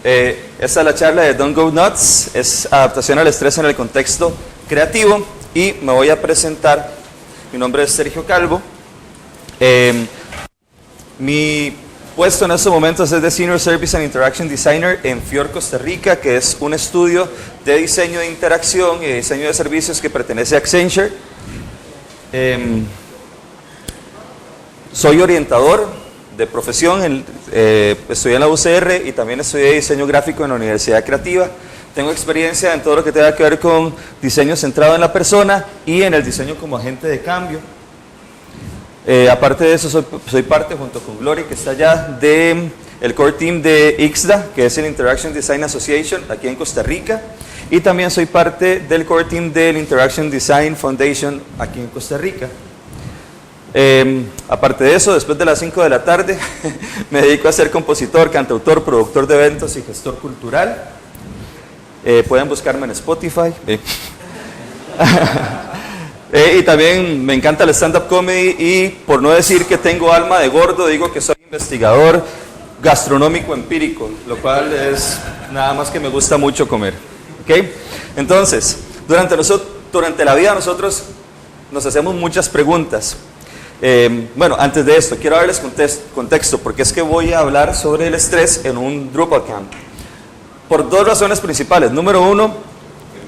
Esta es la charla de Don't Go Nuts, es adaptación al estrés en el contexto creativo y me voy a presentar. Mi nombre es Sergio Calvo. Mi puesto en estos momentos es de Senior Service and Interaction Designer en FIOR Costa Rica, que es un estudio de diseño de interacción y de diseño de servicios que pertenece a Accenture. Soy orientador de profesión, estudié en la UCR y también estudié diseño gráfico en la Universidad Creativa. Tengo experiencia en todo lo que tenga que ver con diseño centrado en la persona y en el diseño como agente de cambio. Aparte de eso, soy parte, junto con Glory, que está allá, del core team de IXDA, que es el Interaction Design Association, aquí en Costa Rica. Y también soy parte del core team del Interaction Design Foundation, aquí en Costa Rica. Aparte de eso, después de las 5 de la tarde, me dedico a ser compositor, cantautor, productor de eventos y gestor cultural. Pueden buscarme en Spotify. Y también me encanta el stand-up comedy y, por no decir que tengo alma de gordo, digo que soy investigador gastronómico empírico, lo cual es nada más que me gusta mucho comer. ¿Okay? Entonces, durante la vida nosotros nos hacemos muchas preguntas. Bueno, antes de esto, quiero darles contexto, porque es que voy a hablar sobre el estrés en un Drupal Camp. Por dos razones principales. Número uno,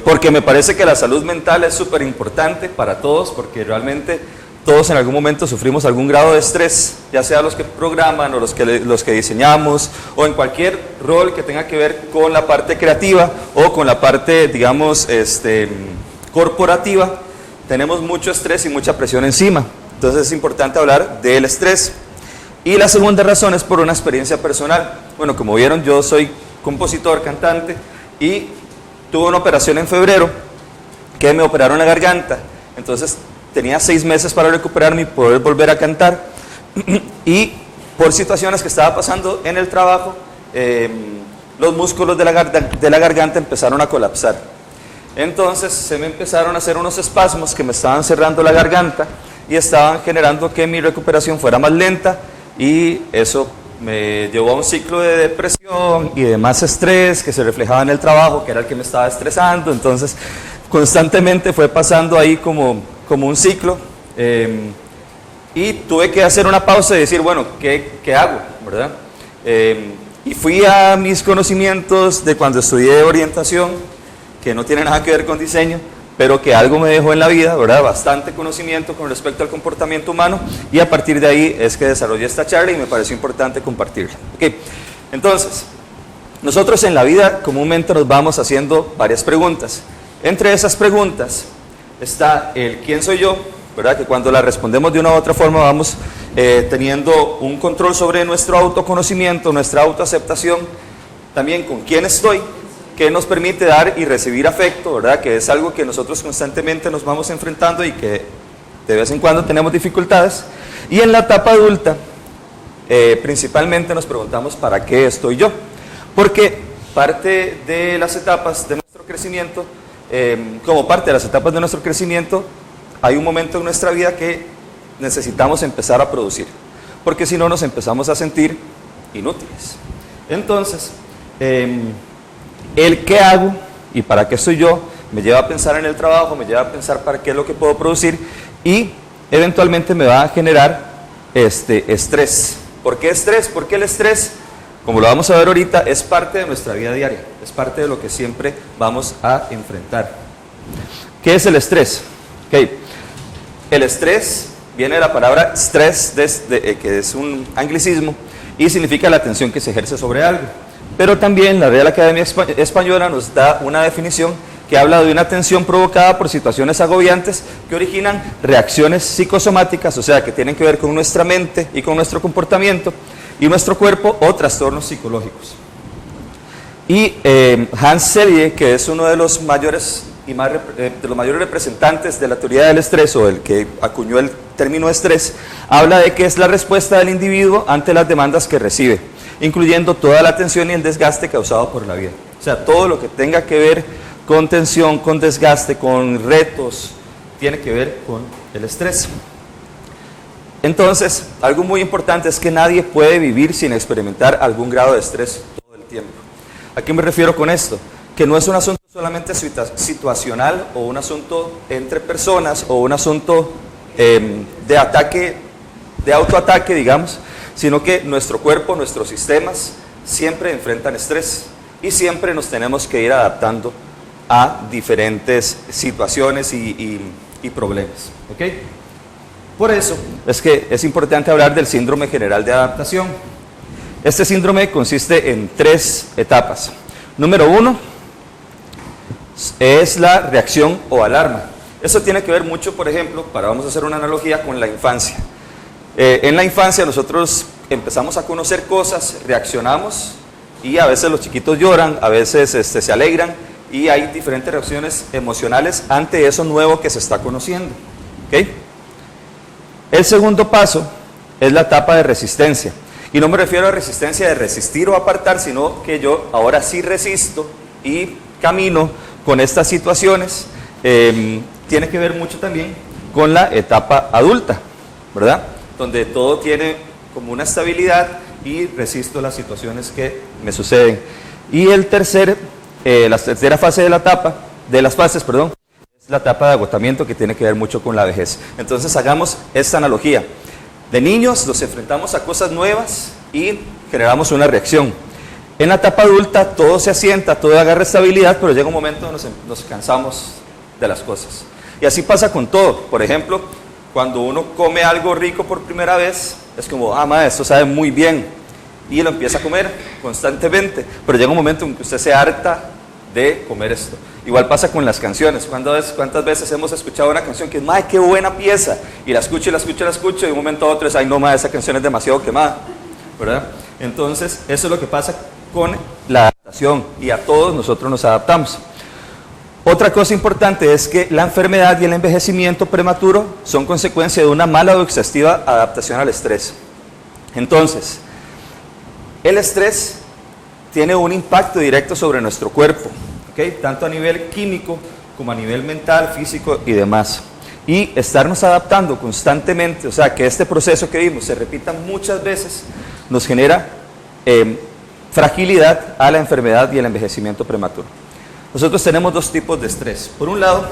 porque me parece que la salud mental es súper importante para todos, porque realmente todos en algún momento sufrimos algún grado de estrés, ya sea los que programan o los que diseñamos, o en cualquier rol que tenga que ver con la parte creativa o con la parte, digamos, corporativa. Tenemos mucho estrés y mucha presión encima. Entonces es importante hablar del estrés. Y la segunda razón es por una experiencia personal. Bueno, como vieron, yo soy compositor, cantante, y tuve una operación en febrero que me operaron la garganta. Entonces tenía 6 meses para recuperarme y poder volver a cantar. Y por situaciones que estaba pasando en el trabajo, los músculos de la garganta empezaron a colapsar. Entonces se me empezaron a hacer unos espasmos que me estaban cerrando la garganta y estaban generando que mi recuperación fuera más lenta, y eso me llevó a un ciclo de depresión y de más estrés que se reflejaba en el trabajo, que era el que me estaba estresando. Entonces constantemente fue pasando ahí como un ciclo, y tuve que hacer una pausa y decir, bueno, ¿qué hago? ¿Verdad? Y fui a mis conocimientos de cuando estudié orientación, que no tiene nada que ver con diseño, pero que algo me dejó en la vida, ¿verdad? Bastante conocimiento con respecto al comportamiento humano, y a partir de ahí es que desarrollé esta charla y me pareció importante compartirla. Okay. Entonces, nosotros en la vida comúnmente nos vamos haciendo varias preguntas. Entre esas preguntas está el ¿quién soy yo? ¿Verdad? Que cuando la respondemos de una u otra forma vamos teniendo un control sobre nuestro autoconocimiento, nuestra autoaceptación, también con quién estoy, que nos permite dar y recibir afecto, ¿verdad? Que es algo que nosotros constantemente nos vamos enfrentando y que de vez en cuando tenemos dificultades. Y en la etapa adulta, principalmente nos preguntamos ¿para qué estoy yo? Porque parte de las etapas de nuestro crecimiento, como parte de las etapas de nuestro crecimiento, hay un momento en nuestra vida que necesitamos empezar a producir, porque si no nos empezamos a sentir inútiles. Entonces, el qué hago y para qué soy yo me lleva a pensar en el trabajo, me lleva a pensar para qué es lo que puedo producir, y eventualmente me va a generar estrés. ¿Por qué estrés? Porque el estrés, como lo vamos a ver ahorita, es parte de nuestra vida diaria, es parte de lo que siempre vamos a enfrentar. ¿Qué es el estrés? Okay. El estrés viene de la palabra stress, que es un anglicismo y significa la tensión que se ejerce sobre algo. Pero también la Real Academia Española nos da una definición que habla de una tensión provocada por situaciones agobiantes que originan reacciones psicosomáticas, o sea, que tienen que ver con nuestra mente y con nuestro comportamiento y nuestro cuerpo, o trastornos psicológicos. Y Hans Selye, que es uno de los mayores representantes de la teoría del estrés, o el que acuñó el término estrés, habla de que es la respuesta del individuo ante las demandas que recibe, incluyendo toda la tensión y el desgaste causado por la vida. O sea, todo lo que tenga que ver con tensión, con desgaste, con retos, tiene que ver con el estrés. Entonces, algo muy importante es que nadie puede vivir sin experimentar algún grado de estrés todo el tiempo. ¿A qué me refiero con esto? Que no es un asunto solamente situacional o un asunto entre personas o un asunto de ataque, de autoataque, digamos, sino que nuestro cuerpo, nuestros sistemas siempre enfrentan estrés y siempre nos tenemos que ir adaptando a diferentes situaciones y problemas. ¿Ok? Por eso es que es importante hablar del síndrome general de adaptación. Este síndrome consiste en 3 etapas. Número 1 es la reacción o alarma. Eso tiene que ver mucho, por ejemplo, vamos a hacer una analogía con la infancia. En la infancia nosotros empezamos a conocer cosas, reaccionamos y a veces los chiquitos lloran, a veces se alegran y hay diferentes reacciones emocionales ante eso nuevo que se está conociendo. ¿Okay? El segundo paso es la etapa de resistencia. Y no me refiero a resistencia de resistir o apartar, sino que yo ahora sí resisto y camino con estas situaciones. Tiene que ver mucho también con la etapa adulta, ¿verdad? Donde todo tiene como una estabilidad y resisto las situaciones que me suceden. Y la tercera fase de las fases, es la etapa de agotamiento, que tiene que ver mucho con la vejez. Entonces hagamos esta analogía. De niños nos enfrentamos a cosas nuevas y generamos una reacción. En la etapa adulta todo se asienta, todo agarra estabilidad, pero llega un momento donde nos cansamos de las cosas. Y así pasa con todo. Por ejemplo, cuando uno come algo rico por primera vez, es como, madre, esto sabe muy bien. Y lo empieza a comer constantemente, pero llega un momento en que usted se harta de comer esto. Igual pasa con las canciones. ¿Cuántas veces hemos escuchado una canción que es, ¡ay, qué buena pieza! Y la escucho, y de un momento a otro es, ¡ay, no, esa canción es demasiado quemada! ¿Verdad? Entonces, eso es lo que pasa con la adaptación, y a todos nosotros nos adaptamos. Otra cosa importante es que la enfermedad y el envejecimiento prematuro son consecuencia de una mala o excesiva adaptación al estrés. Entonces, el estrés tiene un impacto directo sobre nuestro cuerpo, ¿okay? Tanto a nivel químico como a nivel mental, físico y demás. Y estarnos adaptando constantemente, o sea, que este proceso que vimos se repita muchas veces, nos genera fragilidad a la enfermedad y el envejecimiento prematuro. Nosotros tenemos 2 tipos de estrés. Por un lado,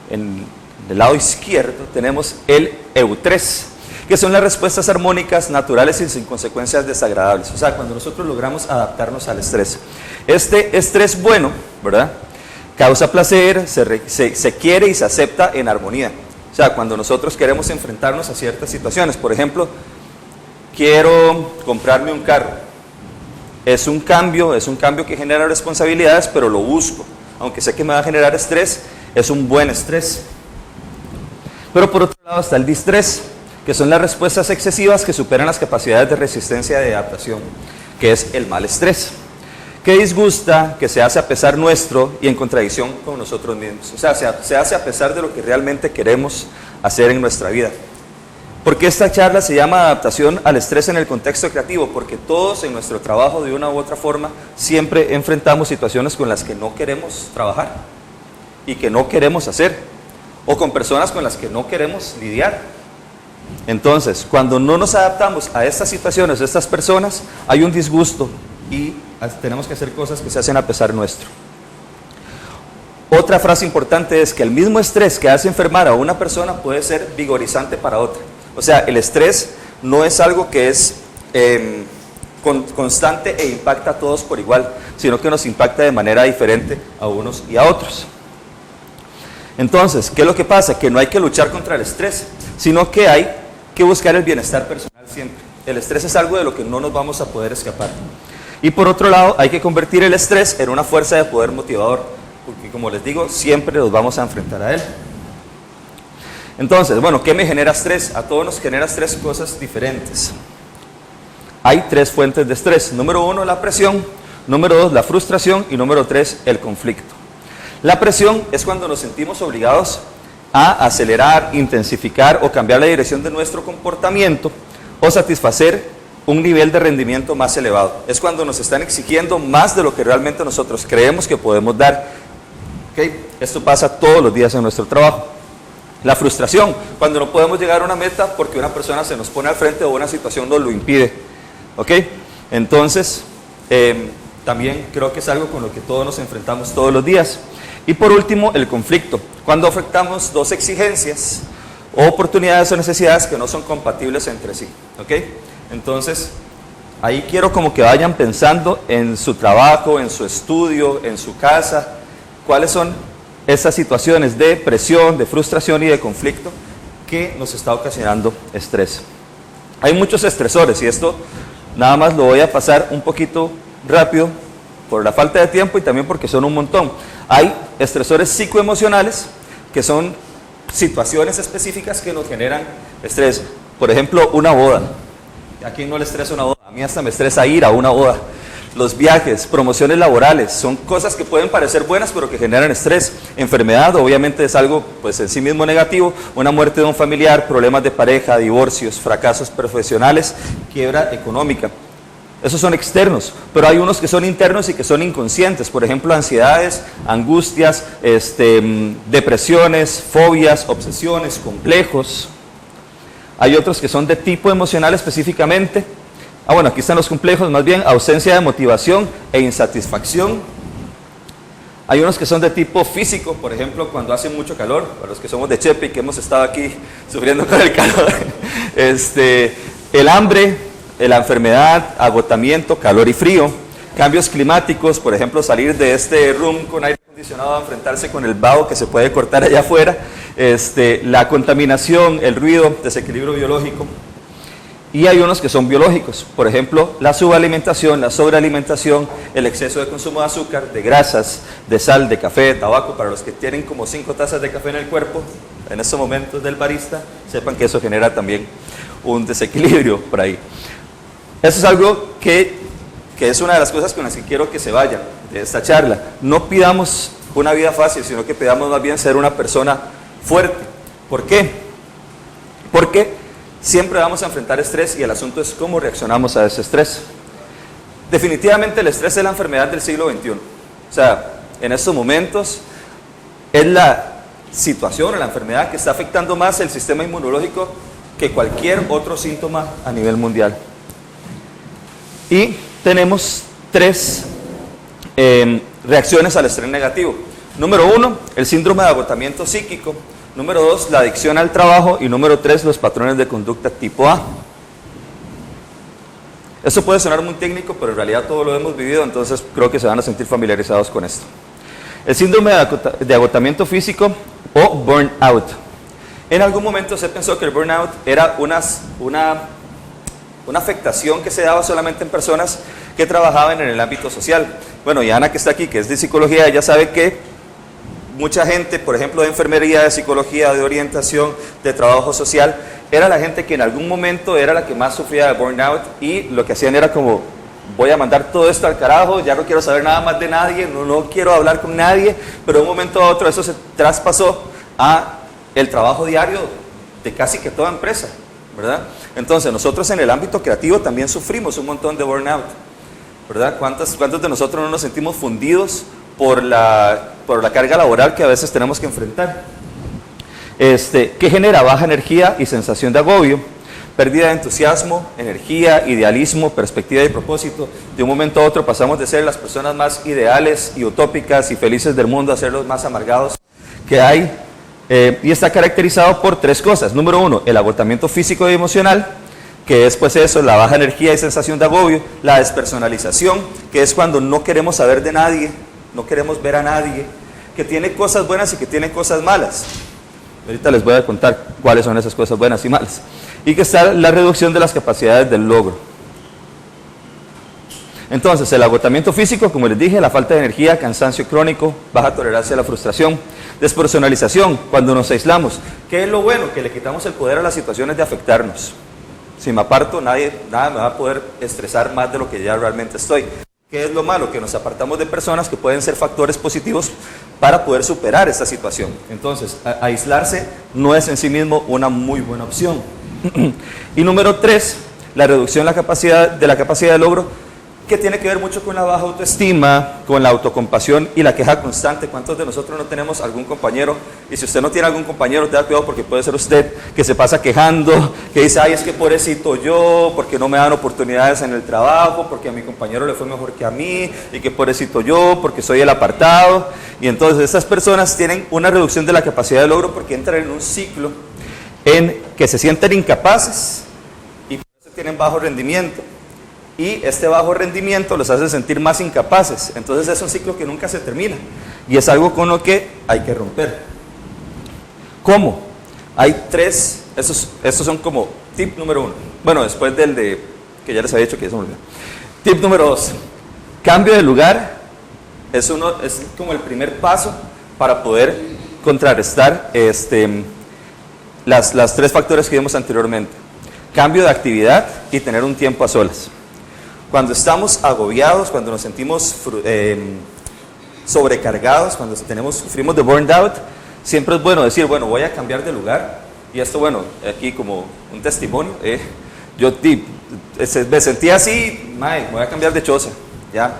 en el lado izquierdo tenemos el eustrés, que son las respuestas armónicas, naturales y sin consecuencias desagradables. O sea, cuando nosotros logramos adaptarnos al estrés. Este estrés bueno, ¿verdad?, causa placer, se quiere y se acepta en armonía. O sea, cuando nosotros queremos enfrentarnos a ciertas situaciones, por ejemplo, quiero comprarme un carro. Es un cambio que genera responsabilidades, pero lo busco. Aunque sé que me va a generar estrés, es un buen estrés. Pero por otro lado está el distrés, que son las respuestas excesivas que superan las capacidades de resistencia y de adaptación, que es el mal estrés, que disgusta, que se hace a pesar nuestro y en contradicción con nosotros mismos. O sea, se hace a pesar de lo que realmente queremos hacer en nuestra vida. ¿Por qué esta charla se llama adaptación al estrés en el contexto creativo? Porque todos en nuestro trabajo, de una u otra forma, siempre enfrentamos situaciones con las que no queremos trabajar y que no queremos hacer, o con personas con las que no queremos lidiar. Entonces, cuando no nos adaptamos a estas situaciones, a estas personas, hay un disgusto y tenemos que hacer cosas que se hacen a pesar nuestro. Otra frase importante es que el mismo estrés que hace enfermar a una persona puede ser vigorizante para otra. O sea, el estrés no es algo que es constante e impacta a todos por igual, sino que nos impacta de manera diferente a unos y a otros. Entonces, ¿qué es lo que pasa? Que no hay que luchar contra el estrés, sino que hay que buscar el bienestar personal siempre. El estrés es algo de lo que no nos vamos a poder escapar. Y por otro lado, hay que convertir el estrés en una fuerza de poder motivador, porque como les digo, siempre nos vamos a enfrentar a él. Entonces, bueno, ¿qué me genera estrés? A todos nos genera estrés cosas diferentes. Hay 3 fuentes de estrés. Número 1, la presión. Número 2, la frustración. Y número 3, el conflicto. La presión es cuando nos sentimos obligados a acelerar, intensificar o cambiar la dirección de nuestro comportamiento o satisfacer un nivel de rendimiento más elevado. Es cuando nos están exigiendo más de lo que realmente nosotros creemos que podemos dar. ¿Okay? Esto pasa todos los días en nuestro trabajo. La frustración, cuando no podemos llegar a una meta porque una persona se nos pone al frente o una situación nos lo impide. ¿Okay? Entonces, también creo que es algo con lo que todos nos enfrentamos todos los días. Y por último, el conflicto. Cuando afectamos dos exigencias, o oportunidades o necesidades que no son compatibles entre sí. ¿Ok? Entonces, ahí quiero como que vayan pensando en su trabajo, en su estudio, en su casa, cuáles son esas situaciones de presión, de frustración y de conflicto que nos está ocasionando estrés. Hay muchos estresores y esto nada más lo voy a pasar un poquito rápido por la falta de tiempo y también porque son un montón. Hay estresores psicoemocionales que son situaciones específicas que nos generan estrés. Por ejemplo, una boda. ¿A quién no le estresa una boda? A mí hasta me estresa ir a una boda. Los viajes, promociones laborales, son cosas que pueden parecer buenas pero que generan estrés. Enfermedad obviamente es algo pues en sí mismo negativo, una muerte de un familiar, problemas de pareja, divorcios, fracasos profesionales, quiebra económica. Esos son externos, pero hay unos que son internos y que son inconscientes. Por ejemplo, ansiedades, angustias, depresiones, fobias, obsesiones, complejos. Hay otros que son de tipo emocional específicamente. Bueno, aquí están los complejos, más bien ausencia de motivación e insatisfacción. Hay unos que son de tipo físico, por ejemplo, cuando hace mucho calor, para los que somos de Chepe y que hemos estado aquí sufriendo con el calor. El hambre, la enfermedad, agotamiento, calor y frío, cambios climáticos, por ejemplo, salir de este room con aire acondicionado a enfrentarse con el vaho que se puede cortar allá afuera, la contaminación, el ruido, desequilibrio biológico. Y hay unos que son biológicos, por ejemplo, la subalimentación, la sobrealimentación, el exceso de consumo de azúcar, de grasas, de sal, de café, de tabaco. Para los que tienen como 5 tazas de café en el cuerpo, en estos momentos del barista, sepan que eso genera también un desequilibrio por ahí. Eso es algo que es una de las cosas con las que quiero que se vayan de esta charla. No pidamos una vida fácil, sino que pidamos más bien ser una persona fuerte. ¿Por qué? Porque siempre vamos a enfrentar estrés y el asunto es cómo reaccionamos a ese estrés. Definitivamente el estrés es la enfermedad del siglo XXI. O sea, en estos momentos es la situación o la enfermedad que está afectando más el sistema inmunológico que cualquier otro síntoma a nivel mundial. Y tenemos 3 reacciones al estrés negativo. Número 1, el síndrome de agotamiento psíquico. Número 2, la adicción al trabajo. Y número 3, los patrones de conducta tipo A. Esto puede sonar muy técnico, pero en realidad todo lo hemos vivido, entonces creo que se van a sentir familiarizados con esto. El síndrome de agotamiento físico o burnout. En algún momento se pensó que el burnout era una afectación que se daba solamente en personas que trabajaban en el ámbito social. Bueno, y Ana, que está aquí, que es de psicología, ella sabe que mucha gente, por ejemplo, de enfermería, de psicología, de orientación, de trabajo social, era la gente que en algún momento era la que más sufría de burnout y lo que hacían era como, voy a mandar todo esto al carajo, ya no quiero saber nada más de nadie, no quiero hablar con nadie, pero de un momento a otro eso se traspasó a el trabajo diario de casi que toda empresa, ¿verdad? Entonces nosotros en el ámbito creativo también sufrimos un montón de burnout, ¿verdad? ¿Cuántos de nosotros no nos sentimos fundidos por la carga laboral que a veces tenemos que enfrentar? Que genera baja energía y sensación de agobio, pérdida de entusiasmo, energía, idealismo, perspectiva y propósito. De un momento a otro pasamos de ser las personas más ideales y utópicas y felices del mundo a ser los más amargados que hay. Y está caracterizado por 3 cosas. Número 1, el agotamiento físico y emocional, que es pues eso, la baja energía y sensación de agobio. La despersonalización, que es cuando no queremos saber de nadie, no queremos ver a nadie, que tiene cosas buenas y que tiene cosas malas. Ahorita les voy a contar cuáles son esas cosas buenas y malas. Y que está la reducción de las capacidades del logro. Entonces, el agotamiento físico, como les dije, la falta de energía, cansancio crónico, baja tolerancia a la frustración. Despersonalización, cuando nos aislamos. ¿Qué es lo bueno? Que le quitamos el poder a las situaciones de afectarnos. Si me aparto, nada me va a poder estresar más de lo que ya realmente estoy. ¿Qué es lo malo? Que nos apartamos de personas que pueden ser factores positivos para poder superar esta situación. Entonces, aislarse no es en sí mismo una muy buena opción. Y número 3, la reducción de la capacidad de logro, que tiene que ver mucho con la baja autoestima, con la autocompasión y la queja constante. ¿Cuántos de nosotros no tenemos algún compañero? Y si usted no tiene algún compañero, tenga cuidado porque puede ser usted que se pasa quejando, que dice, ay, es que pobrecito yo, porque no me dan oportunidades en el trabajo, porque a mi compañero le fue mejor que a mí, y que pobrecito yo, porque soy el apartado. Y entonces estas personas tienen una reducción de la capacidad de logro porque entran en un ciclo en que se sienten incapaces y por eso tienen bajo rendimiento. Y este bajo rendimiento los hace sentir más incapaces. Entonces es un ciclo que nunca se termina. Y es algo con lo que hay que romper. ¿Cómo? Hay tres, estos son como tip número 1. Bueno, después del de, que ya les había dicho que ya se me olvidó. Tip número 2. Cambio de lugar es como el primer paso para poder contrarrestar las tres factores que vimos anteriormente. Cambio de actividad y tener un tiempo a solas. Cuando estamos agobiados, cuando nos sentimos sobrecargados, cuando sufrimos de burnout, siempre es bueno decir, bueno, voy a cambiar de lugar. Y esto, bueno, aquí como un testimonio, yo me sentía así, voy a cambiar de choza, ya,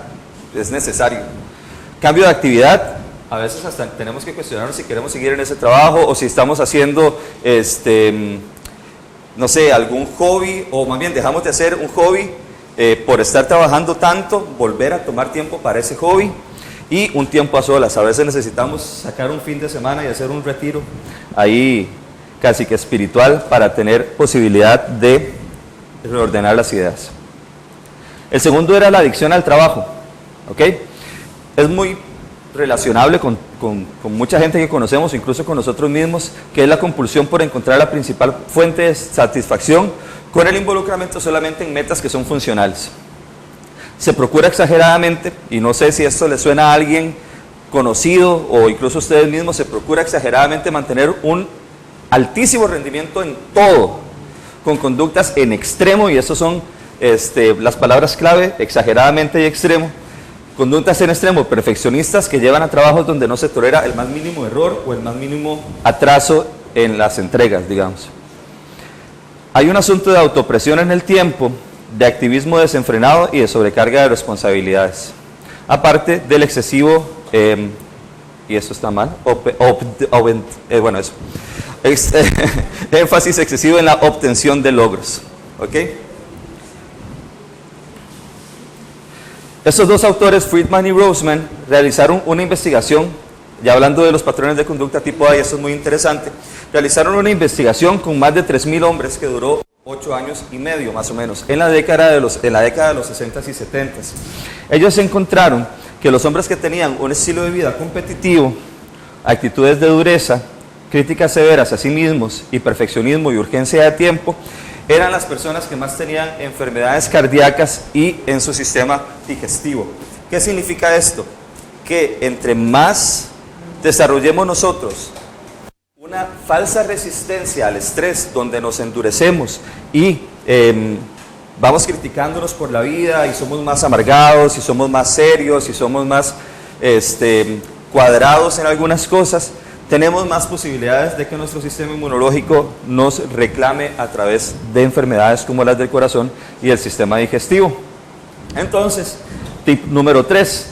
es necesario. Cambio de actividad, a veces hasta tenemos que cuestionarnos si queremos seguir en ese trabajo o si estamos haciendo, no sé, algún hobby, o más bien dejamos de hacer un hobby por estar trabajando tanto, volver a tomar tiempo para ese hobby y un tiempo a solas. A veces necesitamos sacar un fin de semana y hacer un retiro ahí casi que espiritual para tener posibilidad de reordenar las ideas. El segundo era la adicción al trabajo, ¿ok? Es muy relacionable con mucha gente que conocemos, incluso con nosotros mismos, que es la compulsión por encontrar la principal fuente de satisfacción con el involucramiento solamente en metas que son funcionales. Se procura exageradamente, y no sé si esto le suena a alguien conocido o incluso ustedes mismos, se procura exageradamente mantener un altísimo rendimiento en todo, con conductas en extremo, y esas son las palabras clave, exageradamente y extremo. Conductas en extremo, perfeccionistas que llevan a trabajos donde no se tolera el más mínimo error o el más mínimo atraso en las entregas, digamos. Hay un asunto de autopresión en el tiempo, de activismo desenfrenado y de sobrecarga de responsabilidades. Aparte del excesivo, y esto está mal, énfasis excesivo en la obtención de logros. ¿Ok? Estos dos autores, Friedman y Roseman, realizaron una investigación, ya hablando de los patrones de conducta tipo A, y esto es muy interesante, realizaron una investigación con más de 3.000 hombres que duró 8 años y medio más o menos, en la década de los 60s y 70s. Ellos encontraron que los hombres que tenían un estilo de vida competitivo, actitudes de dureza, críticas severas a sí mismos y perfeccionismo y urgencia de tiempo, eran las personas que más tenían enfermedades cardíacas y en su sistema digestivo. ¿Qué significa esto? Que entre más desarrollemos nosotros una falsa resistencia al estrés, donde nos endurecemos y vamos criticándonos por la vida y somos más amargados y somos más serios y somos más cuadrados en algunas cosas, tenemos más posibilidades de que nuestro sistema inmunológico nos reclame a través de enfermedades como las del corazón y el sistema digestivo. Entonces, tip número 3,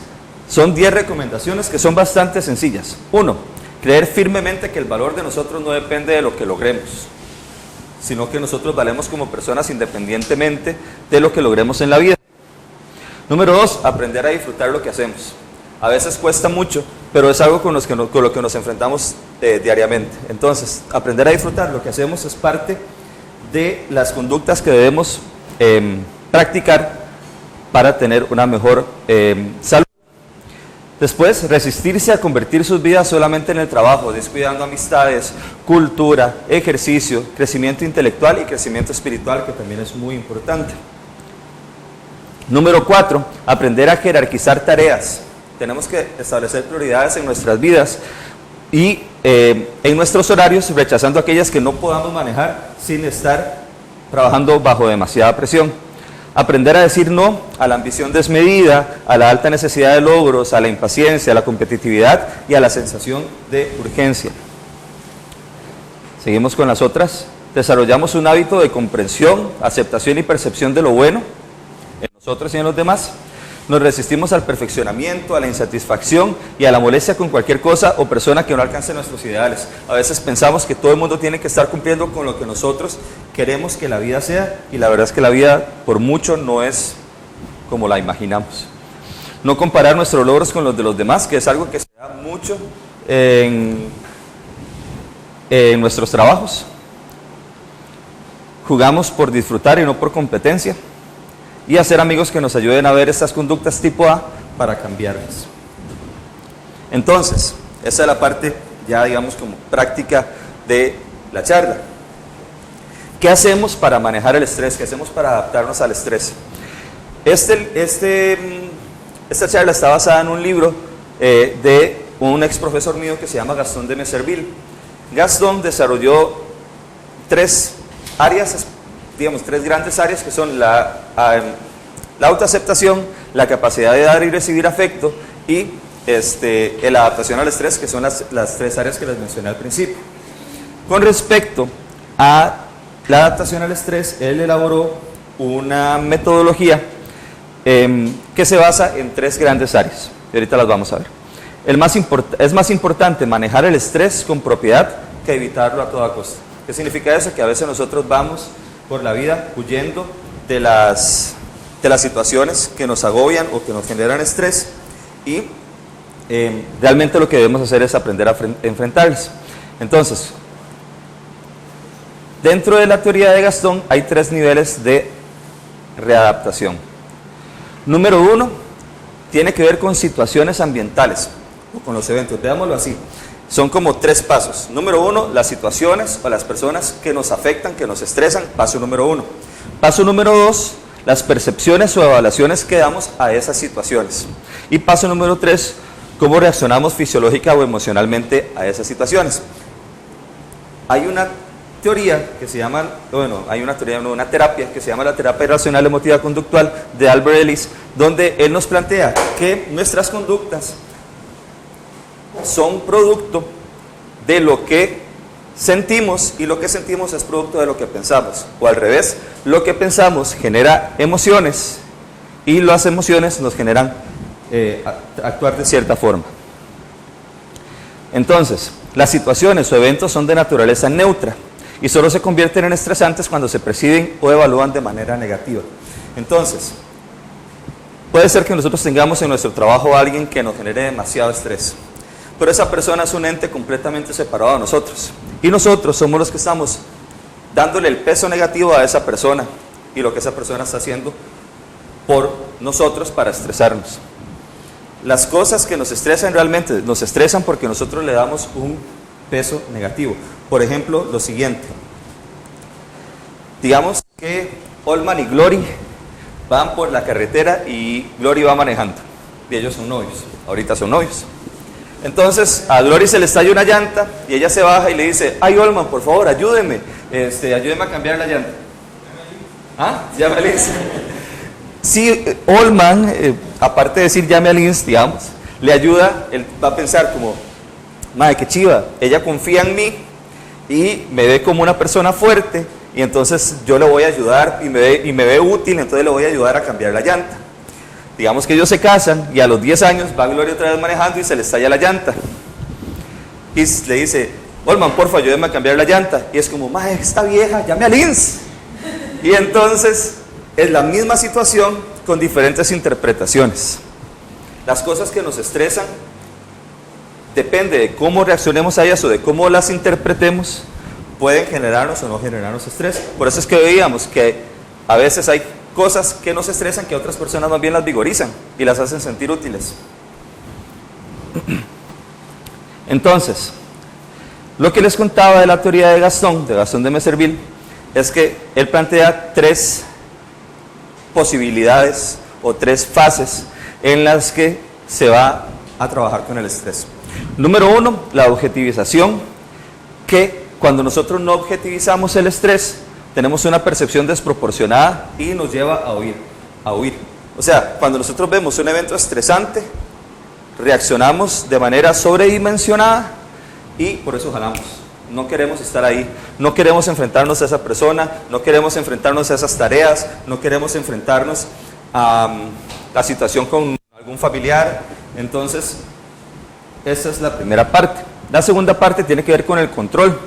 son 10 recomendaciones que son bastante sencillas. 1, creer firmemente que el valor de nosotros no depende de lo que logremos, sino que nosotros valemos como personas independientemente de lo que logremos en la vida. Número 2, aprender a disfrutar lo que hacemos. A veces cuesta mucho, pero es algo con lo que nos enfrentamos diariamente. Entonces, aprender a disfrutar lo que hacemos es parte de las conductas que debemos practicar para tener una mejor salud. Después, resistirse a convertir sus vidas solamente en el trabajo, descuidando amistades, cultura, ejercicio, crecimiento intelectual y crecimiento espiritual, que también es muy importante. Número 4, aprender a jerarquizar tareas. Tenemos que establecer prioridades en nuestras vidas y en nuestros horarios, rechazando aquellas que no podamos manejar sin estar trabajando bajo demasiada presión. Aprender a decir no a la ambición desmedida, a la alta necesidad de logros, a la impaciencia, a la competitividad y a la sensación de urgencia. Seguimos con las otras. Desarrollamos un hábito de comprensión, aceptación y percepción de lo bueno en nosotros y en los demás. Nos resistimos al perfeccionamiento, a la insatisfacción y a la molestia con cualquier cosa o persona que no alcance nuestros ideales. A veces pensamos que todo el mundo tiene que estar cumpliendo con lo que nosotros queremos que la vida sea, y la verdad es que la vida por mucho no es como la imaginamos. No comparar nuestros logros con los de los demás, que es algo que se da mucho en nuestros trabajos. Jugamos por disfrutar y no por competencia. Y hacer amigos que nos ayuden a ver estas conductas tipo A para cambiarlas. Entonces, esa es la parte ya digamos como práctica de la charla. ¿Qué hacemos para manejar el estrés? ¿Qué hacemos para adaptarnos al estrés? Esta charla está basada en un libro de un ex profesor mío que se llama Gastón de Messerville. Gastón desarrolló tres áreas, digamos, tres grandes áreas que son la autoaceptación, la capacidad de dar y recibir afecto y la adaptación al estrés, que son las tres áreas que les mencioné al principio. Con respecto a la adaptación al estrés, él elaboró una metodología que se basa en tres grandes áreas, y ahorita las vamos a ver. Es más importante manejar el estrés con propiedad que evitarlo a toda costa. ¿Qué significa eso? Que a veces nosotros vamos por la vida huyendo de las situaciones que nos agobian o que nos generan estrés, y realmente lo que debemos hacer es aprender a enfrentarlas. Entonces, dentro de la teoría de Gastón hay tres niveles de readaptación. Número uno, tiene que ver con situaciones ambientales o con los eventos. Veámoslo así. Son como tres pasos. Número uno, las situaciones o las personas que nos afectan, que nos estresan. Paso número uno. Paso número dos, las percepciones o evaluaciones que damos a esas situaciones. Y paso número tres, cómo reaccionamos fisiológica o emocionalmente a esas situaciones. Hay una teoría que se llama, una terapia que se llama la terapia racional emotiva conductual de Albert Ellis, donde él nos plantea que nuestras conductas son producto de lo que sentimos, y lo que sentimos es producto de lo que pensamos, o al revés, lo que pensamos genera emociones y las emociones nos generan actuar de cierta forma. Entonces, las situaciones o eventos son de naturaleza neutra y solo se convierten en estresantes cuando se perciben o evalúan de manera negativa. Entonces, puede ser que nosotros tengamos en nuestro trabajo a alguien que nos genere demasiado estrés, pero esa persona es un ente completamente separado de nosotros, y nosotros somos los que estamos dándole el peso negativo a esa persona y lo que esa persona está haciendo por nosotros para estresarnos. Las cosas que nos estresan realmente nos estresan porque nosotros le damos un peso negativo. Por ejemplo, lo siguiente: digamos que Olman y Glory van por la carretera y Glory va manejando, y ellos son novios, ahorita son novios. Entonces a Glory se le estalla una llanta y ella se baja y le dice: ay, Olman, por favor, ayúdeme, ayúdeme a cambiar la llanta. ¿Ah? Llame a Liz. Sí, Olman, aparte de decir llame a Liz, digamos, le ayuda. Él va a pensar como: madre, qué chiva, ella confía en mí y me ve como una persona fuerte, y entonces yo le voy a ayudar, y me ve útil, entonces le voy a ayudar a cambiar la llanta. Digamos que ellos se casan y a los 10 años va Gloria otra vez manejando y se le estalla la llanta. Y le dice: Olman, porfa, ayúdeme a cambiar la llanta. Y es como: madre, esta vieja, llame a Linz. Y entonces es la misma situación con diferentes interpretaciones. Las cosas que nos estresan, depende de cómo reaccionemos a ellas o de cómo las interpretemos, pueden generarnos o no generarnos estrés. Por eso es que veíamos que a veces hay cosas que nos estresan que otras personas más bien las vigorizan y las hacen sentir útiles. Entonces, lo que les contaba de la teoría de Gastón de Messerville, es que él plantea tres posibilidades o tres fases en las que se va a trabajar con el estrés. Número uno, la objetivización, que cuando nosotros no objetivizamos el estrés, tenemos una percepción desproporcionada y nos lleva a huir. O sea, cuando nosotros vemos un evento estresante, reaccionamos de manera sobredimensionada y por eso jalamos. No queremos estar ahí, no queremos enfrentarnos a esa persona, no queremos enfrentarnos a esas tareas, no queremos enfrentarnos a la situación con algún familiar. Entonces, esa es la primera parte. La segunda parte tiene que ver con el control.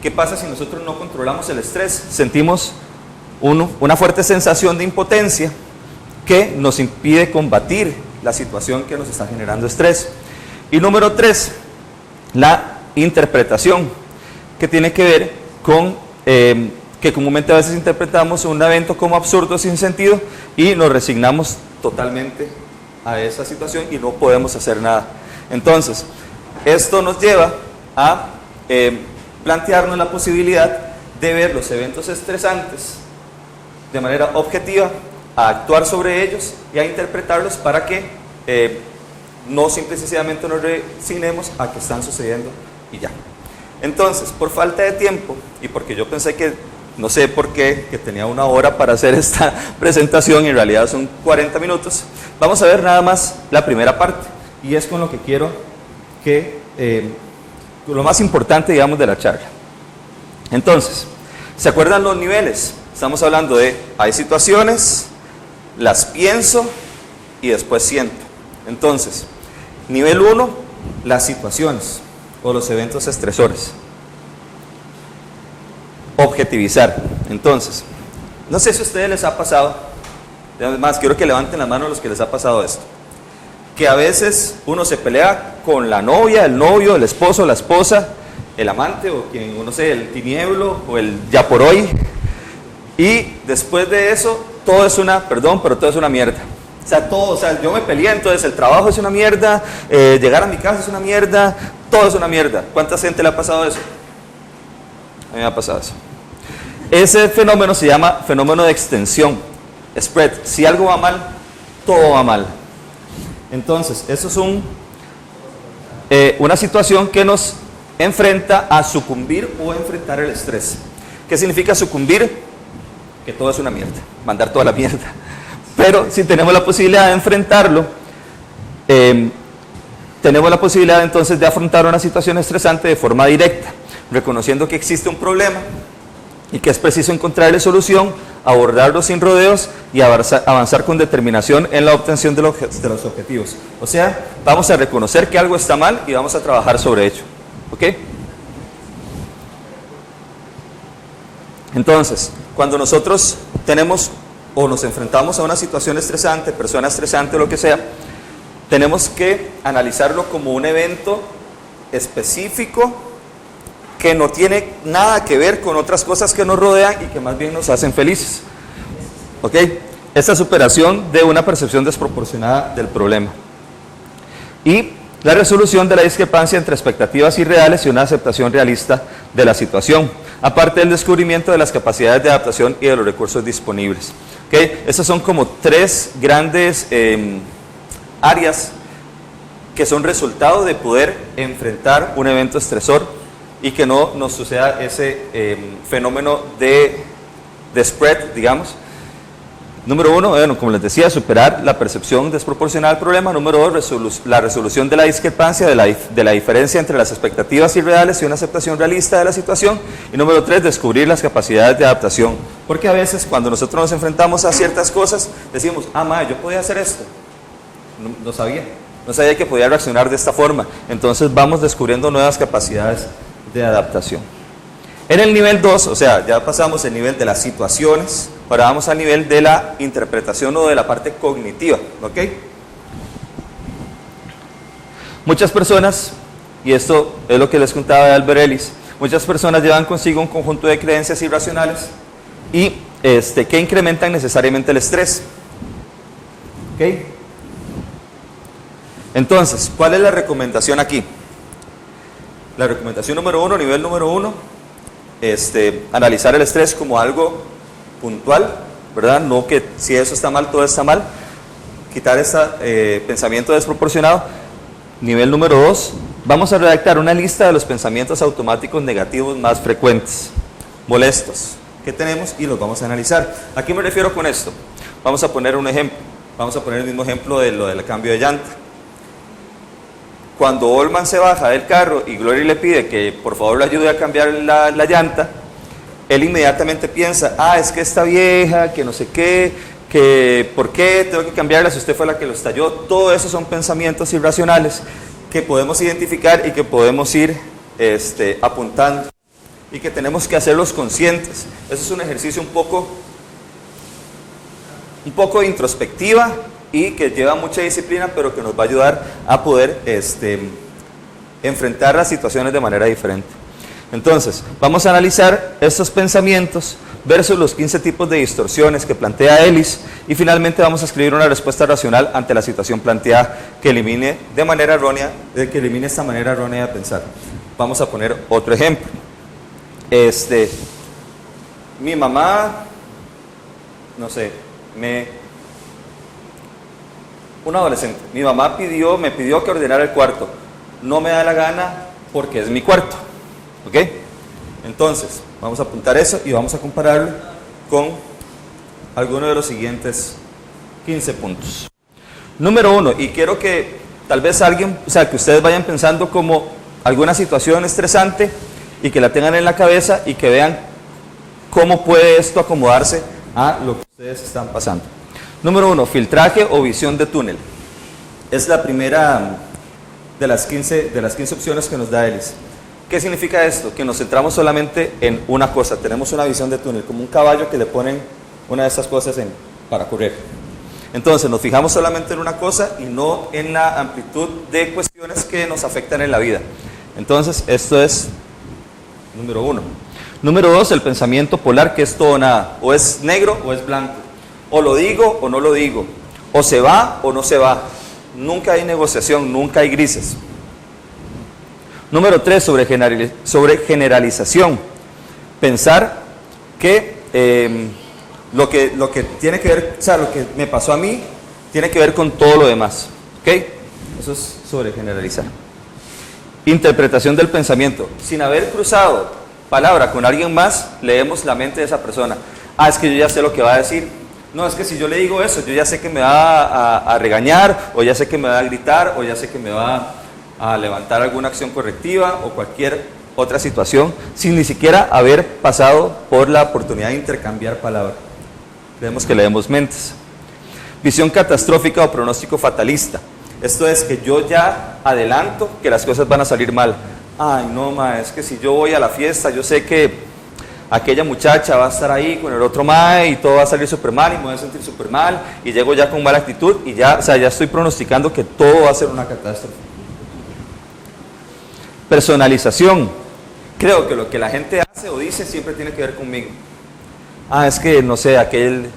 ¿Qué pasa si nosotros no controlamos el estrés? Sentimos una fuerte sensación de impotencia que nos impide combatir la situación que nos está generando estrés. Y número 3, la interpretación, que tiene que ver con que comúnmente a veces interpretamos un evento como absurdo, sin sentido, y nos resignamos totalmente a esa situación y no podemos hacer nada. Entonces, esto nos lleva a plantearnos la posibilidad de ver los eventos estresantes de manera objetiva, a actuar sobre ellos y a interpretarlos para que no simple y sencillamente nos resignemos a que están sucediendo y ya. Entonces, por falta de tiempo y porque yo pensé que, no sé por qué, que tenía 1 hora para hacer esta presentación y en realidad son 40 minutos, vamos a ver nada más la primera parte y es con lo que quiero que, lo más importante, digamos, de la charla. Entonces, ¿se acuerdan los niveles? Estamos hablando de, hay situaciones, las pienso y después siento. Entonces, nivel 1, las situaciones o los eventos estresores. Objetivizar. Entonces, no sé si a ustedes les ha pasado, además quiero que levanten la mano a los que les ha pasado esto, que a veces uno se pelea con la novia, el novio, el esposo, la esposa, el amante o quien, no sé, el tinieblo o el ya por hoy, y después de eso todo es una, perdón, pero todo es una mierda. O sea, todo, o sea, yo me peleé, entonces el trabajo es una mierda, llegar a mi casa es una mierda, todo es una mierda. ¿Cuánta gente le ha pasado eso? A mí me ha pasado eso. Ese fenómeno se llama fenómeno de extensión, spread. Si algo va mal, todo va mal. Entonces, eso es una situación que nos enfrenta a sucumbir o enfrentar el estrés. ¿Qué significa sucumbir? Que todo es una mierda, mandar toda la mierda. Pero si tenemos la posibilidad de enfrentarlo, tenemos la posibilidad entonces de afrontar una situación estresante de forma directa, reconociendo que existe un problema y que es preciso encontrarle solución, abordarlo sin rodeos y avanzar con determinación en la obtención de los objetivos. O sea, vamos a reconocer que algo está mal y vamos a trabajar sobre ello. ¿Ok? Entonces, cuando nosotros tenemos o nos enfrentamos a una situación estresante, persona estresante o lo que sea, tenemos que analizarlo como un evento específico que no tiene nada que ver con otras cosas que nos rodean y que más bien nos hacen felices. ¿Ok? Esta superación de una percepción desproporcionada del problema. Y la resolución de la discrepancia entre expectativas irreales y una aceptación realista de la situación, aparte del descubrimiento de las capacidades de adaptación y de los recursos disponibles. ¿Okay? Estas son como 3 grandes áreas que son resultado de poder enfrentar un evento estresor y que no nos suceda ese fenómeno de spread, digamos. Número 1, bueno, como les decía, superar la percepción desproporcionada del problema. Número 2, la resolución de la discrepancia, de la diferencia entre las expectativas irreales y una aceptación realista de la situación. Y número 3, descubrir las capacidades de adaptación. Porque a veces cuando nosotros nos enfrentamos a ciertas cosas, decimos, yo podía hacer esto. No sabía que podía reaccionar de esta forma. Entonces vamos descubriendo nuevas capacidades de adaptación. En el nivel 2, o sea, ya pasamos el nivel de las situaciones, ahora vamos al nivel de la interpretación o de la parte cognitiva, ¿ok? Muchas personas, y esto es lo que les contaba de Albert Ellis, muchas personas llevan consigo un conjunto de creencias irracionales y que incrementan necesariamente el estrés, ¿ok? Entonces, ¿cuál es la recomendación aquí? La recomendación número 1, nivel número 1, analizar el estrés como algo puntual, ¿verdad? No que si eso está mal, todo está mal. Quitar ese pensamiento desproporcionado. Nivel número 2, vamos a redactar una lista de los pensamientos automáticos negativos más frecuentes, molestos, que tenemos y los vamos a analizar. ¿A qué me refiero con esto? Vamos a poner un ejemplo. Vamos a poner el mismo ejemplo de lo del cambio de llanta. Cuando Olman se baja del carro y Glory le pide que por favor le ayude a cambiar la llanta, él inmediatamente piensa, es que esta vieja, que no sé qué, que por qué tengo que cambiarla si usted fue la que lo estalló. Todo eso son pensamientos irracionales que podemos identificar y que podemos ir apuntando y que tenemos que hacerlos conscientes. Eso es un ejercicio un poco de introspectiva y que lleva mucha disciplina, pero que nos va a ayudar a poder enfrentar las situaciones de manera diferente. Entonces, vamos a analizar estos pensamientos versus los 15 tipos de distorsiones que plantea Ellis, y finalmente vamos a escribir una respuesta racional ante la situación planteada que elimine esta manera errónea de pensar. Vamos a poner otro ejemplo. Mi mamá, no sé, un adolescente, mi mamá me pidió que ordenara el cuarto, no me da la gana porque es mi cuarto, ¿ok? Entonces, vamos a apuntar eso y vamos a compararlo con alguno de los siguientes 15 puntos. Número 1, y quiero que tal vez que ustedes vayan pensando como alguna situación estresante y que la tengan en la cabeza y que vean cómo puede esto acomodarse a lo que ustedes están pasando. Número 1, filtraje o visión de túnel. Es la primera de las 15 opciones que nos da Ellis. ¿Qué significa esto? Que nos centramos solamente en una cosa. Tenemos una visión de túnel, como un caballo que le ponen una de estas cosas para correr. Entonces nos fijamos solamente en una cosa y no en la amplitud de cuestiones que nos afectan en la vida. Entonces esto es número 1. Número 2, el pensamiento polar, que es todo o nada. O es negro o es blanco. O lo digo o no lo digo. O se va o no se va. Nunca hay negociación, nunca hay grises. Número 3, sobre generalización. Pensar que lo que tiene que ver, o sea, lo que me pasó a mí, tiene que ver con todo lo demás. ¿Ok? Eso es sobre generalizar. Interpretación del pensamiento. Sin haber cruzado palabra con alguien más, leemos la mente de esa persona. Es que yo ya sé lo que va a decir. No, es que si yo le digo eso, yo ya sé que me va a regañar, o ya sé que me va a gritar, o ya sé que me va a levantar alguna acción correctiva, o cualquier otra situación, sin ni siquiera haber pasado por la oportunidad de intercambiar palabras. Creemos que leemos mentes. Visión catastrófica o pronóstico fatalista. Esto es que yo ya adelanto que las cosas van a salir mal. Ay, no, es que si yo voy a la fiesta, yo sé que aquella muchacha va a estar ahí con el otro mae y todo va a salir súper mal y me voy a sentir súper mal y llego ya con mala actitud y ya estoy pronosticando que todo va a ser una catástrofe. Personalización. Creo que lo que la gente hace o dice siempre tiene que ver conmigo. Es que, no sé, aquel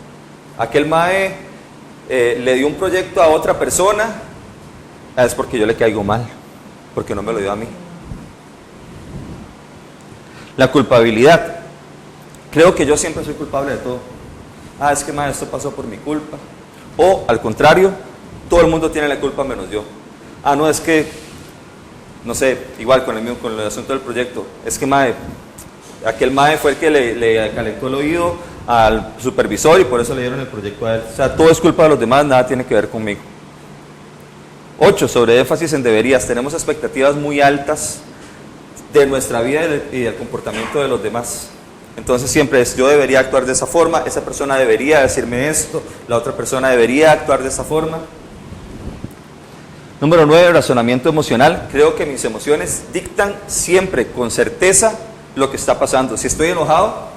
mae le dio un proyecto a otra persona, es porque yo le caigo mal, porque no me lo dio a mí. La culpabilidad. Creo que yo siempre soy culpable de todo. Es que esto pasó por mi culpa. O al contrario, todo el mundo tiene la culpa menos yo. No, es que, no sé, igual con el asunto del proyecto. Es que aquel mae fue el que le calentó el oído al supervisor y por eso le dieron el proyecto a él. O sea, todo es culpa de los demás, nada tiene que ver conmigo. 8, sobre énfasis en deberías. Tenemos expectativas muy altas de nuestra vida y del comportamiento de los demás. Entonces siempre es, yo debería actuar de esa forma, esa persona debería decirme esto, la otra persona debería actuar de esa forma. Número 9, razonamiento emocional. Creo que mis emociones dictan siempre con certeza lo que está pasando. Si estoy enojado,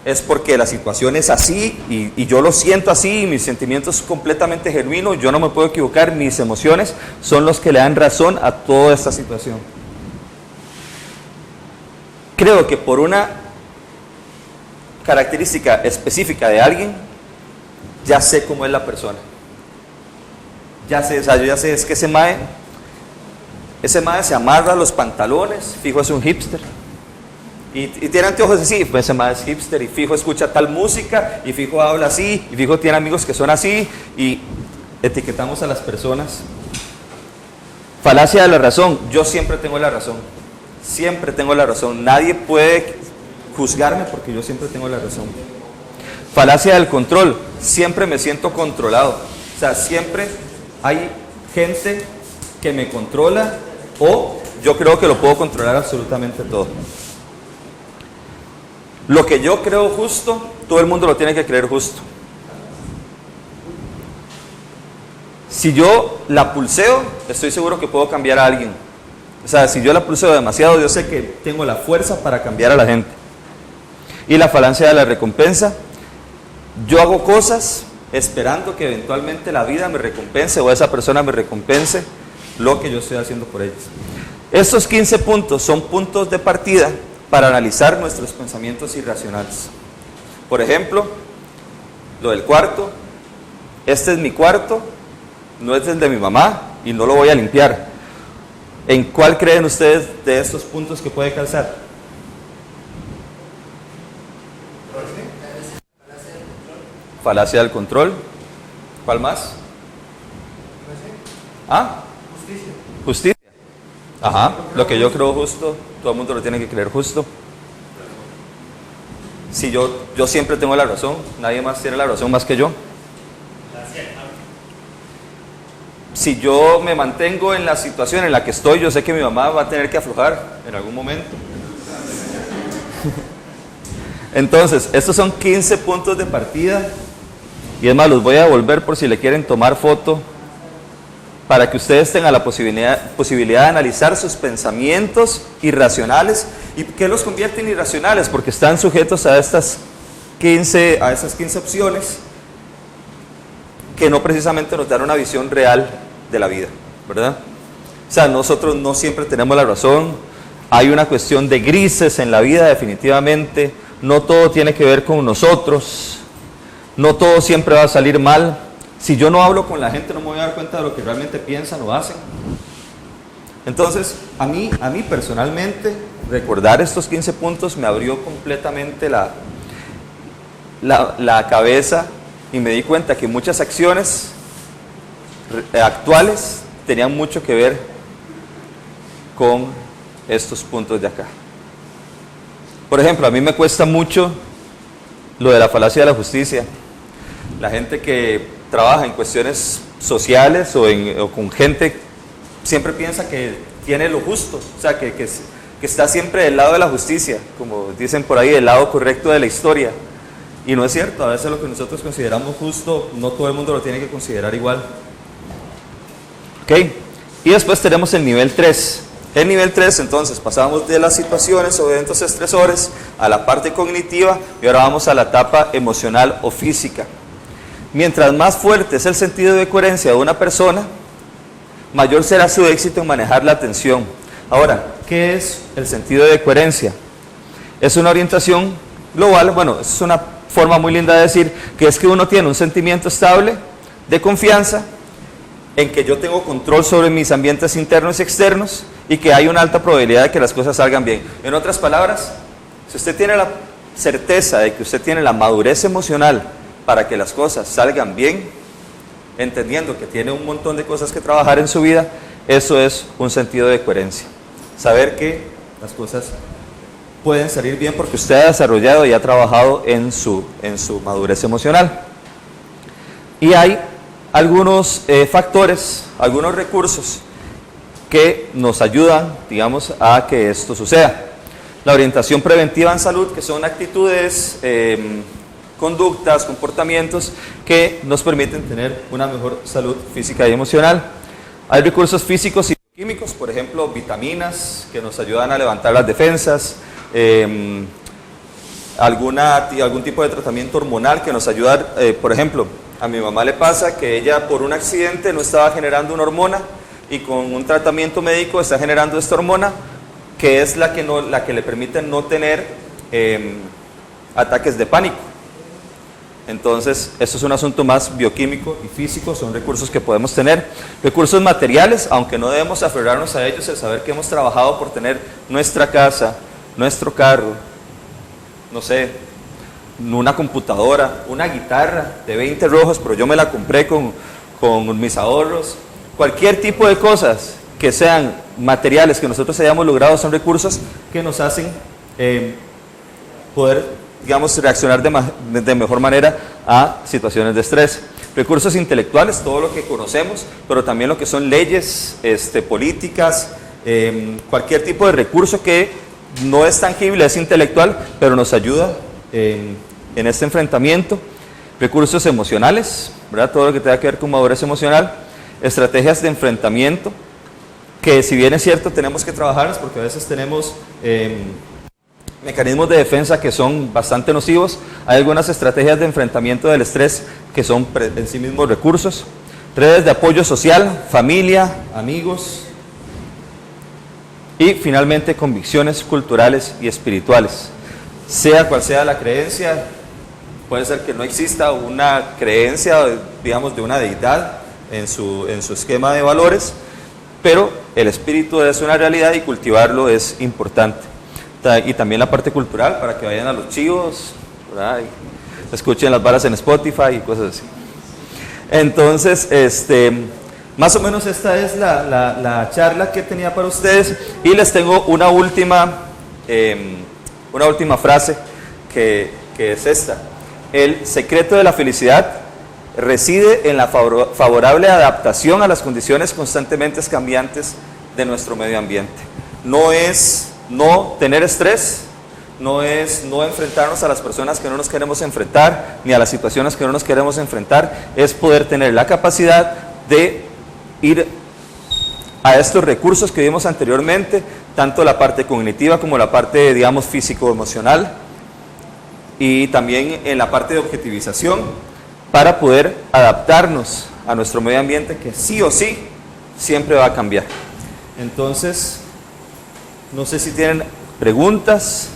es porque la situación es así y yo lo siento así, y mis sentimientos son completamente genuinos, yo no me puedo equivocar, mis emociones son los que le dan razón a toda esta situación. Creo que por una característica específica de alguien, ya sé cómo es la persona. Yo ya sé, es que ese mae se amarra los pantalones, fijo es un hipster. Y tiene anteojos así, pues ese mae es hipster, y fijo escucha tal música, y fijo habla así, y fijo tiene amigos que son así, y etiquetamos a las personas. Falacia de la razón. Yo siempre tengo la razón. Siempre tengo la razón. Nadie puede juzgarme porque yo siempre tengo la razón. Falacia del control. Siempre me siento controlado. O sea, siempre hay gente que me controla o yo creo que lo puedo controlar absolutamente todo. Lo que yo creo justo, todo el mundo lo tiene que creer justo. Si yo la pulseo, estoy seguro que puedo cambiar a alguien. O sea, si yo la pulseo demasiado, yo sé que tengo la fuerza para cambiar a la gente. Y la falacia de la recompensa, yo hago cosas esperando que eventualmente la vida me recompense o esa persona me recompense lo que yo estoy haciendo por ellos. Estos 15 puntos son puntos de partida para analizar nuestros pensamientos irracionales. Por ejemplo, lo del cuarto, este es mi cuarto, no es el de mi mamá y no lo voy a limpiar. ¿En cuál creen ustedes de estos puntos que puede calzar? Falacia del control. ¿Cuál más? ¿Ah? Justicia. Ajá. Lo que yo creo justo, todo el mundo lo tiene que creer justo. Si yo siempre tengo la razón, nadie más tiene la razón más que yo. Si yo me mantengo en la situación en la que estoy, yo sé que mi mamá va a tener que aflojar en algún momento. Entonces, estos son 15 puntos de partida. Y es más, los voy a devolver por si le quieren tomar foto, para que ustedes tengan la posibilidad de analizar sus pensamientos irracionales. ¿Y qué los convierte en irracionales? Porque están sujetos a esas 15 opciones que no precisamente nos dan una visión real de la vida, ¿verdad? O sea, nosotros no siempre tenemos la razón, hay una cuestión de grises en la vida definitivamente, no todo tiene que ver con nosotros, no todo siempre va a salir mal. Si yo no hablo con la gente no me voy a dar cuenta de lo que realmente piensan o hacen. Entonces, a mí personalmente, recordar estos 15 puntos me abrió completamente la cabeza y me di cuenta que muchas acciones actuales tenían mucho que ver con estos puntos de acá. Por ejemplo, a mí me cuesta mucho lo de la falacia de la justicia. La gente que trabaja en cuestiones sociales o con gente siempre piensa que tiene lo justo, o sea, que está siempre del lado de la justicia, como dicen por ahí, del lado correcto de la historia. Y no es cierto, a veces lo que nosotros consideramos justo, no todo el mundo lo tiene que considerar igual. Ok, y después tenemos el nivel 3. El nivel 3, entonces, pasamos de las situaciones o eventos estresores a la parte cognitiva y ahora vamos a la etapa emocional o física. Mientras más fuerte es el sentido de coherencia de una persona, mayor será su éxito en manejar la atención. Ahora, ¿qué es el sentido de coherencia? Es una orientación global, bueno, es una forma muy linda de decir que es que uno tiene un sentimiento estable de confianza en que yo tengo control sobre mis ambientes internos y externos y que hay una alta probabilidad de que las cosas salgan bien. En otras palabras, si usted tiene la certeza de que usted tiene la madurez emocional para que las cosas salgan bien, entendiendo que tiene un montón de cosas que trabajar en su vida, eso es un sentido de coherencia. Saber que las cosas pueden salir bien porque usted ha desarrollado y ha trabajado en su madurez emocional. Y hay algunos factores, algunos recursos que nos ayudan, digamos, a que esto suceda. La orientación preventiva en salud, que son actitudes, conductas, comportamientos que nos permiten tener una mejor salud física y emocional. Hay recursos físicos y químicos, por ejemplo, vitaminas que nos ayudan a levantar las defensas, algún tipo de tratamiento hormonal que nos ayuda, por ejemplo, a mi mamá le pasa que ella por un accidente no estaba generando una hormona y con un tratamiento médico está generando esta hormona que es la que le permite no tener ataques de pánico. Entonces, esto es un asunto más bioquímico y físico, son recursos que podemos tener. Recursos materiales, aunque no debemos aferrarnos a ellos, el saber que hemos trabajado por tener nuestra casa, nuestro carro, no sé, una computadora, una guitarra de 20 rojos, pero yo me la compré con mis ahorros. Cualquier tipo de cosas que sean materiales que nosotros hayamos logrado son recursos que nos hacen poder, digamos, reaccionar de mejor manera a situaciones de estrés. Recursos intelectuales, todo lo que conocemos, pero también lo que son leyes, políticas, cualquier tipo de recurso que no es tangible, es intelectual, pero nos ayuda en este enfrentamiento. Recursos emocionales, ¿verdad? Todo lo que tenga que ver con madurez emocional. estrategias de enfrentamiento, que si bien es cierto tenemos que trabajarlas porque a veces tenemos mecanismos de defensa que son bastante nocivos, hay algunas estrategias de enfrentamiento del estrés que son en sí mismos recursos, redes de apoyo social, familia, amigos y finalmente convicciones culturales y espirituales. Sea cual sea la creencia, puede ser que no exista una creencia, digamos, de una deidad en su esquema de valores, pero el espíritu es una realidad y cultivarlo es importante. Y también la parte cultural, para que vayan a los chivos, ¿verdad? Y escuchen las varas en Spotify y cosas así. Entonces, más o menos esta es la charla que tenía para ustedes, y les tengo una última frase que es esta: el secreto de la felicidad reside en la favorable adaptación a las condiciones constantemente cambiantes de nuestro medio ambiente. No es no tener estrés, no es no enfrentarnos a las personas que no nos queremos enfrentar, ni a las situaciones que no nos queremos enfrentar, es poder tener la capacidad de ir a estos recursos que vimos anteriormente, tanto la parte cognitiva como la parte, digamos, físico-emocional, y también en la parte de objetivización, para poder adaptarnos a nuestro medio ambiente, que sí o sí siempre va a cambiar. Entonces, no sé si tienen preguntas.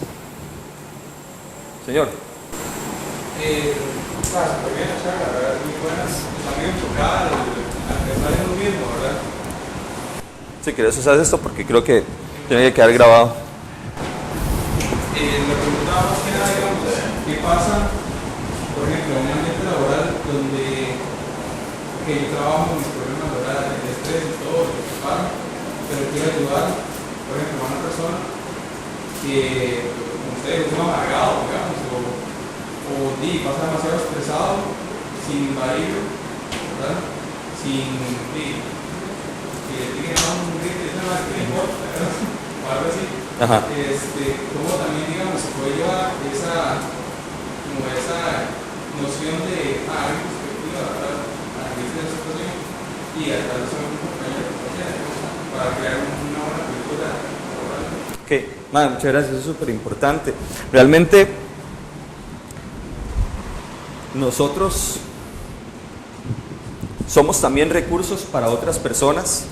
Señor. Súper bien la charla, ¿verdad? Muy buenas. Está muy enfocada al pensar en lo mismo, ¿verdad? Si quieres usar esto porque creo que tiene que quedar grabado. Le preguntaba más que nada, digamos, ¿qué pasa, por ejemplo, en un ambiente laboral donde yo trabajo en mis problemas, ¿verdad? El estrés y todo, lo que pasa, pero quiero ayudar, por ejemplo, a una persona que, como usted, es un amargado, digamos, o pasa demasiado estresado, sin invadirlo, ¿verdad? Sin, que le tiene un grito, eso no le importa, ¿verdad? O algo así. Ajá. Como también, digamos, se puede llevar esa noción de alguien perspectiva, ¿verdad? A la crisis de la situación y a través de un compañero para crear una buena cultura laboral. Ok, muchas gracias, eso es súper importante. Realmente, nosotros somos también recursos para otras personas.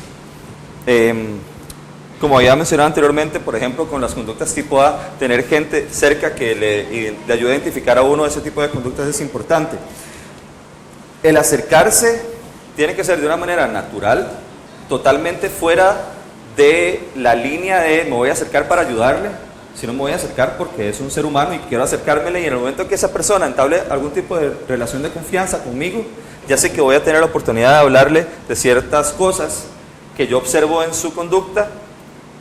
Como había mencionado anteriormente, por ejemplo, con las conductas tipo A, tener gente cerca que le ayude a identificar a uno ese tipo de conductas es importante. El acercarse tiene que ser de una manera natural, totalmente fuera de la línea de me voy a acercar para ayudarle, sino me voy a acercar porque es un ser humano y quiero acercármele, y en el momento que esa persona entable algún tipo de relación de confianza conmigo, ya sé que voy a tener la oportunidad de hablarle de ciertas cosas que yo observo en su conducta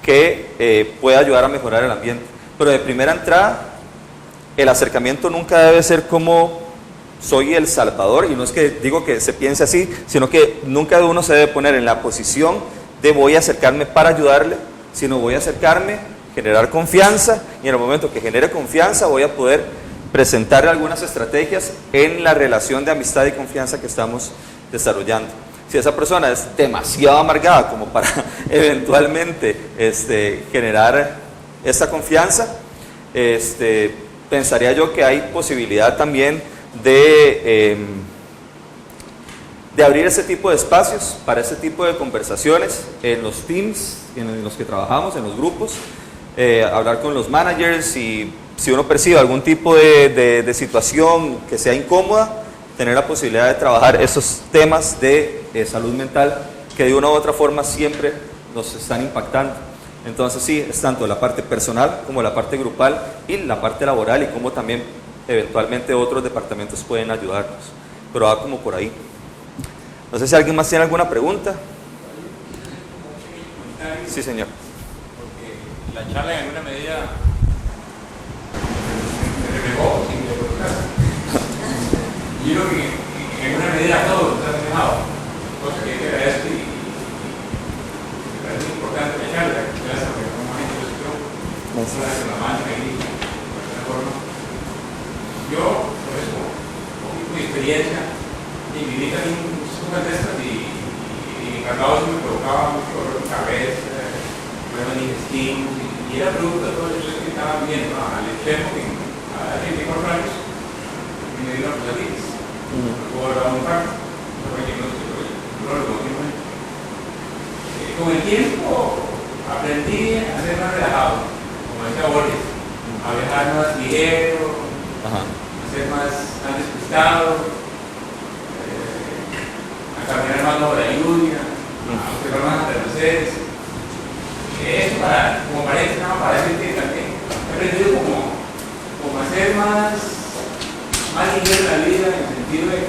que puede ayudar a mejorar el ambiente. Pero de primera entrada, el acercamiento nunca debe ser como soy el salvador, y no es que digo que se piense así, sino que nunca uno se debe poner en la posición de voy a acercarme para ayudarle, sino voy a acercarme, generar confianza, y en el momento que genere confianza voy a poder presentarle algunas estrategias en la relación de amistad y confianza que estamos desarrollando. Si esa persona es demasiado amargada como para eventualmente generar esta confianza, pensaría yo que hay posibilidad también de abrir ese tipo de espacios para ese tipo de conversaciones en los teams en los que trabajamos, en los grupos, hablar con los managers, y si uno percibe algún tipo de situación que sea incómoda, tener la posibilidad de trabajar esos temas de salud mental que de una u otra forma siempre nos están impactando. Entonces sí, es tanto la parte personal como la parte grupal y la parte laboral, y cómo también eventualmente otros departamentos pueden ayudarnos, pero va como por ahí. No sé si alguien más tiene alguna pregunta. Sí, señor. Porque la charla en alguna medida me reflejó sin preguntar. Y yo creo que en alguna medida todo está reflejado, cosa que te agradezco y me parece importante la charla. Gracias porque normalmente yo estoy con la mano ahí, de alguna forma. Yo, por eso, con mi experiencia, y viví también muchas cosas de estas, y encargado se me provocaba mucho dolor de cabeza, problemas digestivos, y era producto de todo eso que estaba viendo, ¿no? Al extremo que a 34 años me dio una posatitis. Puedo dar un par, con el tiempo aprendí a ser más relajado, como decía Borges, a viajar más ligero, a ser más despistado, a caminar más bajo la lluvia, a observar más atardeceres. Eso como parece, nada más para decir que también he aprendido como a ser más ligero en la vida, en el sentido de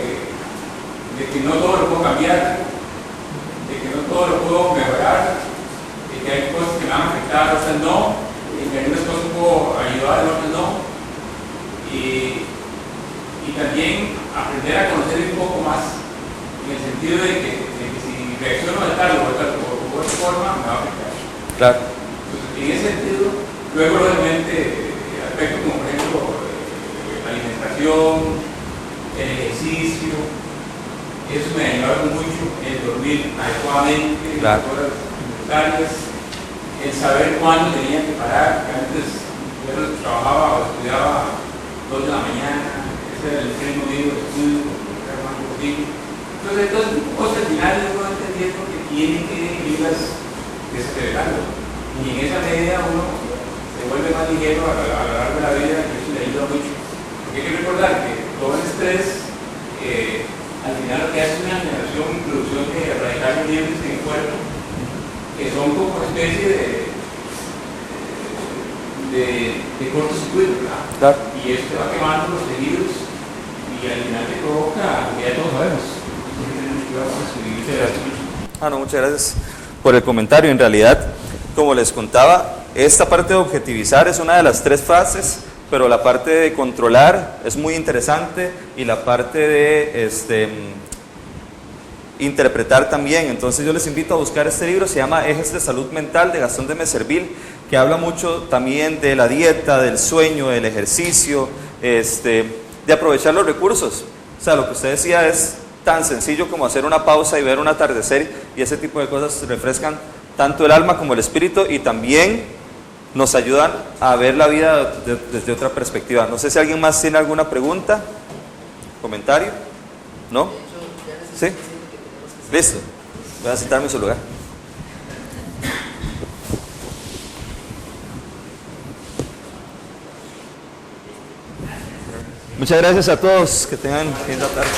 que no todo lo puedo cambiar, de que no todo lo puedo mejorar, de que hay cosas que me van a afectar, otras no, y que algunas cosas puedo ayudar, otras no. Y también aprender a conocer un poco más, en el sentido de que si reacciono de tal o de otra forma, me va a afectar. Claro. Entonces, en ese sentido, luego obviamente aspectos como por ejemplo la alimentación, el ejercicio, eso me ayudaba mucho, el dormir adecuadamente, las horas necesarias, el saber cuándo tenía que parar. Antes yo trabajaba o estudiaba 2 de la mañana, ese era el ritmo mío de estudio, era más cortito. Entonces, cosas al final yo no entendía porque tienen que irlas desesperando. Y en esa medida uno se vuelve más ligero a lo largo de la vida, y eso le ayuda mucho. Porque hay que recordar que todo el estrés, al final lo que hace es una generación y producción de radicales libres en el cuerpo, que son como una especie de cortocircuito, ¿verdad? Claro. Y esto va quemando los tejidos y al final te provoca, que ya todos sabemos. No, muchas gracias por el comentario. En realidad, como les contaba, esta parte de objetivizar es una de las 3 fases, pero la parte de controlar es muy interesante y la parte de interpretar también. Entonces yo les invito a buscar este libro, se llama Ejes de Salud Mental, de Gastón de Meserville, que habla mucho también de la dieta, del sueño, del ejercicio, de aprovechar los recursos. O sea, lo que usted decía es tan sencillo como hacer una pausa y ver un atardecer, y ese tipo de cosas refrescan tanto el alma como el espíritu y también nos ayudan a ver la vida desde otra perspectiva. No sé si alguien más tiene alguna pregunta, comentario. ¿No? ¿Sí? Listo. Voy a sentarme en su lugar. Muchas gracias a todos. Que tengan linda tarde.